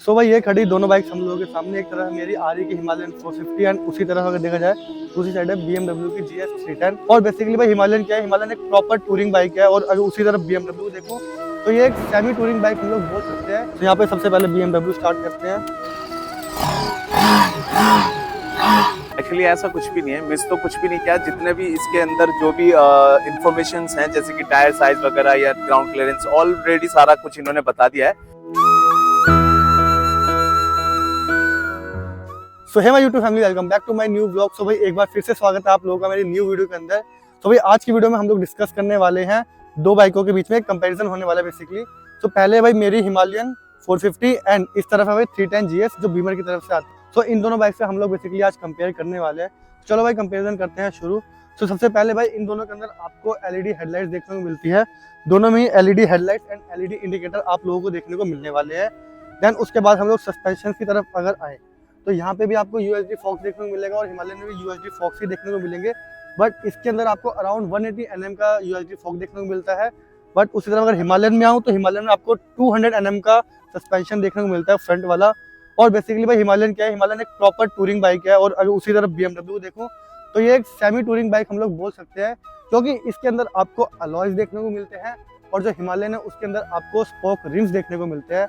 सो भाई ये खड़ी दोनों बाइक्स हम लोगों के सामने, एक तरह मेरी आरी की हिमालयन 450 एंड उसी तरह अगर देखा जाए दूसरी साइड है BMW की GS 310। और बेसिकली भाई हिमालयन क्या है, हिमालयन एक प्रॉपर टूरिंग बाइक है। और अगर उसी तरफ BMW देखो तो ये एक सेमी टूरिंग बाइक हम लोग बोल सकते हैं। तो यहाँ पे सबसे पहले BMW स्टार्ट करते हैं। एक्चुअली ऐसा कुछ भी नहीं है, मिस तो कुछ भी नहीं किया। जितने भी इसके अंदर जो भी इंफॉर्मेशन हैं जैसे कि टायर साइज वगैरह या ग्राउंड क्लियरेंस, ऑलरेडी सारा कुछ इन्होंने बता दिया है। So hey my YouTube family, welcome back to my new vlog. So भाई एक बार फिर से स्वागत है आप लोगों का मेरी न्यू वीडियो के अंदर। तो भाई आज की वीडियो में हम लोग डिस्कस करने वाले हैं दो बाइकों के बीच में कंपैरिजन होने वाला है बेसिकली। तो पहले भाई मेरी हिमालयन 450 एंड इस तरफ है भाई 310 GS जो बीमर की तरफ से आती है। तो इन दोनों बाइक से हम लोग बेसिकली आज कंपेयर करने वाले हैं। चलो भाई कंपेरिजन करते हैं शुरू। तो सबसे पहले भाई इन दोनों के अंदर आपको LED हेडलाइट्स देखने को मिलती है। दोनों में ही LED headlights and LED indicator आप लोगों को देखने को मिलने वाले हैं। देन उसके बाद हम लोग सस्पेंशन की तरफ अगर आए तो यहाँ पे भी आपको USD फॉक्स देखने को मिलेगा और हिमालयन में भी USD फॉक्स ही देखने को मिलेंगे। बट इसके अंदर आपको अराउंड 180 mm का USD फॉक्स देखने को मिलता है। बट उसी तरह अगर हिमालयन में आऊँ तो हिमालयन में आपको 200 mm का सस्पेंशन देखने को मिलता है फ्रंट वाला। और बेसिकली भाई हिमालयन क्या है, हिमालयन एक प्रॉपर टूरिंग बाइक है। और अगर उसी तरफ BMW देखूँ तो ये एक सेमी टूरिंग बाइक हम लोग बोल सकते हैं, क्योंकि इसके अंदर आपको अलॉयज देखने को मिलते हैं। और जो हिमालयन है उसके अंदर आपको स्पोक रिम्स देखने को मिलते हैं।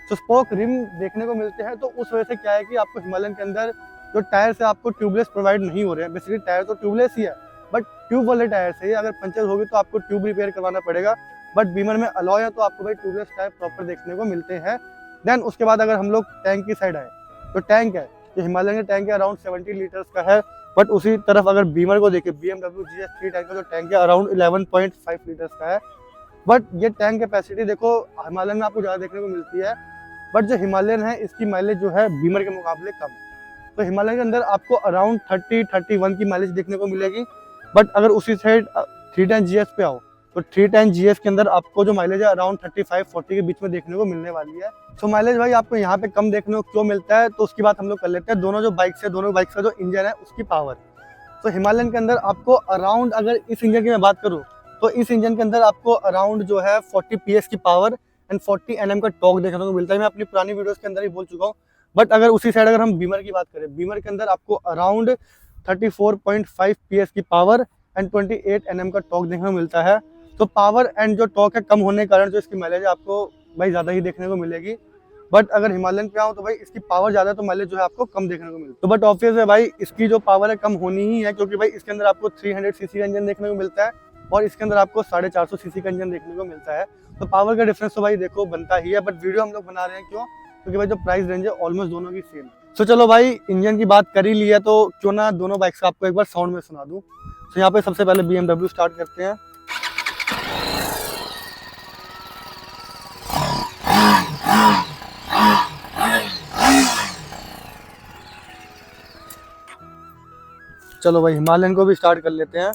तो स्पोक रिम देखने को मिलते हैं तो उस वजह से क्या है कि आपको हिमालयन के अंदर जो टायर से आपको ट्यूबलेस प्रोवाइड नहीं हो रहे हैं। बेसिकली टायर तो ट्यूबलेस ही है बट ट्यूब वाले टायर से ही, अगर पंचर होगी तो आपको ट्यूब रिपेयर करवाना पड़ेगा। बट बीमर में अलॉय है तो आपको भाई ट्यूबलेस टायर प्रॉपर देखने को मिलते हैं। देन उसके बाद अगर हम लोग टैंक की साइड आए तो टैंक है जो हिमालयन के टैंक है अराउंड 70 लीटर्स का है। बट उसी तरफ अगर बीमर को देखें BMW GS 310 का जो टैंक है अराउंड 11.5 लीटर्स का है। बट ये टैंक कैपेसिटी देखो हिमालयन में आपको ज़्यादा देखने को मिलती है। बट जो हिमालयन है इसकी माइलेज जो है बीमर के मुकाबले कम है। तो हिमालयन के अंदर आपको अराउंड 30-31 की माइलेज देखने को मिलेगी। बट अगर उसी साइड 310 GS पे आओ तो 310 GS के अंदर आपको जो माइलेज है अराउंड 35-40 के बीच में देखने को मिलने वाली है। तो माइलेज भाई आपको यहाँ पे कम देखने को क्यों मिलता है तो उसकी बात हम लोग कर लेते हैं। दोनों जो बाइक्स है, दोनों बाइक्स का जो इंजन है उसकी पावर। तो हिमालयन के अंदर आपको अराउंड, अगर इस इंजन की मैं बात करूँ तो इस इंजन के अंदर आपको अराउंड जो है 40 PS की पावर एंड 40 Nm का टॉर्क देखने को मिलता है। मैं अपनी पुरानी वीडियोस के अंदर ही बोल चुका हूँ। बट अगर उसी साइड अगर हम बीमर की बात करें, बीमर के अंदर आपको अराउंड 34.5 PS की पावर एंड 28 Nm का टॉर्क देखने को मिलता है। तो पावर एंड जो टॉर्क है कम होने के कारण जो इसकी माइलेज है आपको भाई ज़्यादा ही देखने को मिलेगी। बट अगर हिमालयन पे आओ तो भाई इसकी पावर ज़्यादा तो माइलेज जो है आपको कम देखने को मिलती है। तो बट ऑब्वियस है भाई इसकी जो पावर है कम होनी ही है, क्योंकि भाई इसके अंदर आपको 300 cc का इंजन देखने को मिलता है और इसके अंदर आपको 450 cc का इंजन देखने को मिलता है। तो पावर का डिफरेंस तो भाई देखो बनता ही है। बट वीडियो हम लोग बना रहे हैं क्यों, क्योंकि भाई जो प्राइस रेंज है ऑलमोस्ट दोनों की सेम। तो चलो भाई इंजन की बात कर ही ली है तो क्यों ना दोनों बाइक्स का आपको एक बार साउंड में सुना दूं। तो यहाँ पे सबसे पहले BMW स्टार्ट करते हैं। चलो भाई हिमालयन को भी स्टार्ट कर लेते हैं।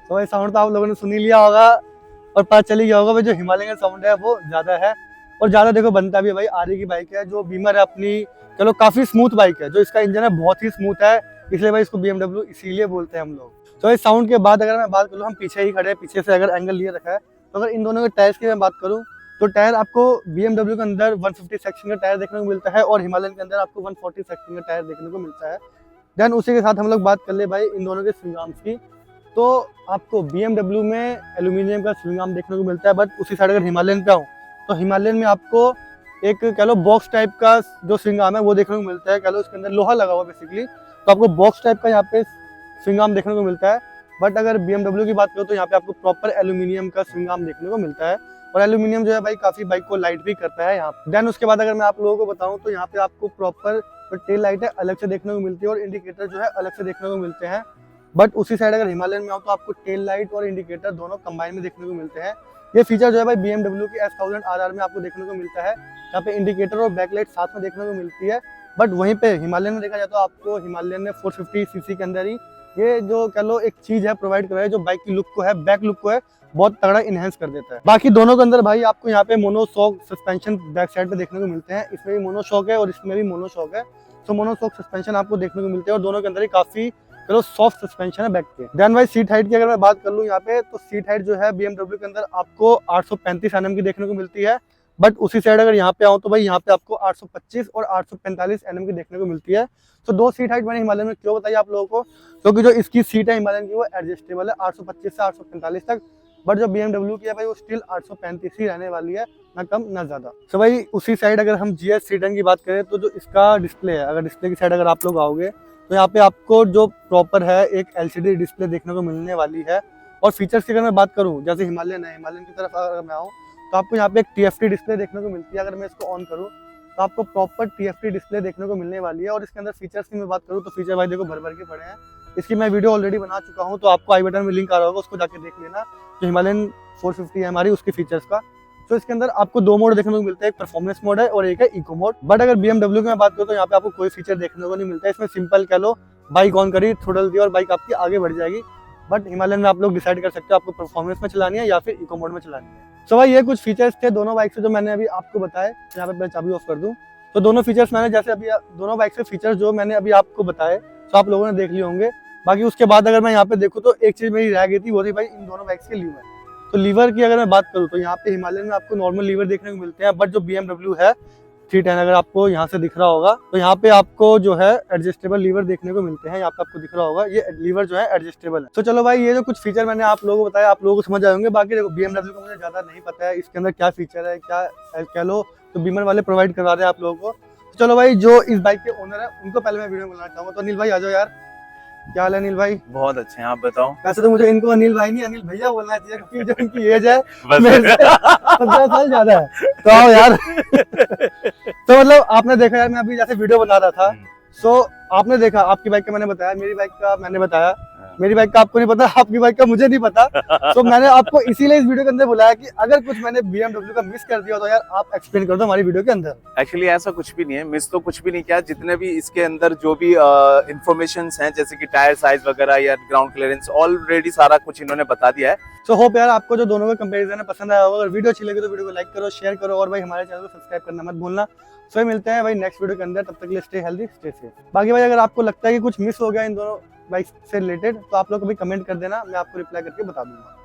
तो भाई साउंड तो आप लोगों ने सुन ही लिया होगा और पता चल ही गया होगा भाई जो हिमालयन का साउंड है वो ज़्यादा है। और ज़्यादा देखो बनता भी है भाई आरी की बाइक है। जो बीमर है अपनी, चलो काफ़ी स्मूथ बाइक है, जो इसका इंजन है बहुत ही स्मूथ है, इसलिए भाई इसको BMW इसीलिए बोलते हैं हम लोग। तो इस साउंड के बाद अगर मैं बात करूँ, हम पीछे ही खड़े हैं, पीछे से अगर एंगल लिए रखा है, तो अगर इन दोनों के टायर्स की मैं बात करूँ तो टायर आपको BMW के अंदर 150 सेक्शन का टायर देखने को मिलता है और हिमालयन के अंदर आपको 140 सेक्शन का टायर देखने को मिलता है। देन उसी के साथ हम लोग बात कर ले भाई इन दोनों के स्विंग आर्म्स की। तो आपको BMW में एल्यूमिनियम का स्विंग आर्म देखने को मिलता है। बट उसी साइड अगर हिमालयन पे आऊँ तो हिमालयन में आपको एक कह लो बॉक्स टाइप का जो स्विंग आर्म है वो देखने को मिलता है। कह लो इसके अंदर लोहा लगा हुआ बेसिकली, तो आपको बॉक्स टाइप का यहाँ पे स्विंग आर्म देखने को मिलता है। बट अगर BMW की बात करो तो यहाँ पे आपको प्रॉपर एल्यूमिनियम का स्विंग आर्म देखने को मिलता है। और एल्यूमिनियम जो है भाई काफ़ी बाइक को लाइट भी करता है यहाँ। देन उसके बाद अगर मैं आप लोगों को बताऊँ तो यहाँ पे आपको प्रॉपर जो टेल लाइट है अलग से देखने को मिलती है और इंडिकेटर जो है अलग से देखने को मिलते हैं। बट उसी साइड अगर हिमालयन में आओ तो आपको टेल लाइट और इंडिकेटर दोनों कंबाइन में देखने को मिलते हैं। ये फीचर जो है भाई BMW की S1000 RR में आपको देखने को मिलता है। यहाँ पे इंडिकेटर और बैकलाइट साथ में देखने को मिलती है। बट वहीं पे हिमालयन में देखा जाए तो आपको हिमालयन ने 450 cc के अंदर ही ये जो कह लो एक चीज है प्रोवाइड कराई, जो बाइक की लुक को है, बैक लुक को है बहुत तगड़ा इनहेंस कर देता है। बाकी दोनों के अंदर भाई आपको यहाँ पे mono shock suspension back side पे देखने को मिलते हैं। इसमें भी मोनो शॉक है और इसमें भी मोनो शॉक है। सो मोनोशॉक सस्पेंशन आपको देखने को मिलते हैं और दोनों के अंदर ही काफी चलो सॉफ्ट सस्पेंशन है बैक के। देन भाई सीट हाइट की अगर मैं बात कर लूँ यहाँ पे, तो सीट हाइट जो है BMW के अंदर आपको 835 mm की देखने को मिलती है, बट उसी साइड अगर यहाँ पे आऊँ तो भाई यहाँ पे आपको 825 और 845 mm की देखने को मिलती है। तो दो सीट हाइट मैंने हिमालयन में क्यों बताई आप लोगों को, क्योंकि जो इसकी सीट है हिमालयन की वो एडजस्टेबल है 825 से 845 तक, बट जो BMW की है भाई वो स्टिल 835 ही रहने वाली है, ना कम ना ज्यादा। तो भाई उसी साइड अगर हम GS C10 की बात करें तो जो इसका डिस्प्ले है, अगर डिस्प्ले की साइड अगर आप लोग आओगे तो यहाँ पे आपको जो प्रॉपर है एक LCD डिस्प्ले देखने को मिलने वाली है। और फीचर्स की अगर मैं बात करूँ, जैसे हिमालयन है, हिमालयन की तरफ अगर मैं आऊँ तो आपको यहाँ पे एक TFT डिस्प्ले देखने को मिलती है। अगर मैं इसको ऑन करूँ तो आपको प्रॉपर TFT डिस्प्ले देखने को मिलने वाली है। और इसके अंदर फीचर्स की मैं बात करूँ तो फीचर भाई देखो भर भर के पड़े हैं। इसकी मैं वीडियो ऑलरेडी बना चुका हूँ, तो आपको आई बटन में लिंक आ रहा होगा, उसको जाके देख लेना, जो हिमालयन 450 है हमारी उसके फीचर्स का। तो इसके अंदर आपको दो मोड देखने को मिलते हैं, एक परफॉर्मेंस मोड है और एक है इको मोड। बट अगर BMW की मैं बात करूँ तो यहाँ पे आपको कोई फीचर देखने को नहीं मिलता है। इसमें सिंपल कह लो, बाइक ऑन करी, थ्रोटल दी और बाइक आपकी आगे बढ़ जाएगी। बट हिमालयन में आप लोग डिसाइड कर सकते हो आपको परफॉर्मेंस में चलानी है या फिर इको मोड में चलानी है। सो भाई ये कुछ फीचर्स थे दोनों बाइक से जो मैंने अभी आपको बताए। यहाँ पे पहले चाबी ऑफ कर दूँ, तो दोनों फीचर्स मैंने जैसे अभी दोनों बाइक से फीचर्स जो मैंने अभी आपको बताए तो आप लोगों ने देख लिए होंगे। बाकी उसके बाद अगर मैं यहाँ पे देखूँ तो एक चीज मेरी रह गई थी, वो थी भाई इन दोनों बाइक्स के लीवर। तो लीवर की अगर मैं बात करूँ तो यहाँ पे हिमालयन में आपको नॉर्मल लीवर देखने को मिलते हैं, बट जो BMW है 310 अगर आपको यहाँ से दिख रहा होगा तो यहाँ पे आपको जो है एडजस्टेबल लीवर देखने को मिलते हैं। यहाँ पे आपको दिख रहा होगा ये लीवर जो है एडजस्टेबल है। तो चलो भाई ये जो कुछ फीचर मैंने आप लोगों को बताया आप लोगों को समझ आए होंगे। बाकी देखो BMW का मुझे ज्यादा नहीं पता है इसके अंदर क्या फीचर है, क्या कह लो तो बीमर वाले प्रोवाइड करवा रहे हैं आप लोगों को। तो चलो भाई जो इस बाइक के ओनर है उनको पहले मैं वीडियो में बुलाना चाहूंगा। तो अनिल भाई आ जाओ यार, क्या हाल है अनिल भाई? बहुत अच्छे हैं, आप बताओ। वैसे तो मुझे इनको अनिल भाई नहीं अनिल भैया बोलना चाहिए, क्योंकि जो इनकी एज है 15 साल ज्यादा है। तो आओ यार। तो मतलब आपने देखा यार, मैं अभी जैसे वीडियो बना रहा था, सो आपने देखा आपकी बाइक का मैंने बताया, मेरी बाइक का मैंने बताया, मेरी बाइक का आपको नहीं पता, आपकी बाइक का मुझे नहीं पता। तो मैंने आपको इसीलिए इस वीडियो के अंदर बुलाया कि अगर कुछ मैंने BMW का मिस कर दिया तो यार आप एक्सप्लेन कर दो हमारी वीडियो के अंदर। एक्चुअली ऐसा कुछ भी नहीं है, मिस तो कुछ भी नहीं किया। जितने भी इसके अंदर जो भी इंफॉर्मेशंस हैं, जैसे कि टायर साइज वगैरह या ग्राउंड क्लियरेंस, ऑलरेडी सारा कुछ इन्होंने बता दिया है। सो होप यार आपको जो दोनों का कंपैरिजन है पसंद आया होगा। अगर वीडियो अच्छी लगी तो वीडियो को लाइक करो, शेयर करो और भाई हमारे चैनल को सब्सक्राइब करना मत भूलना। सो मिलते हैं भाई नेक्स्ट वीडियो के अंदर, तब तक के लिए स्टे हेल्दी स्टे सेफ। बाकी भाई अगर आपको लगता है कि कुछ मिस हो गया इन दोनों बाइक से रिलेटेड तो आप लोग कभी कमेंट कर देना, मैं आपको रिप्लाई करके बता दूंगा।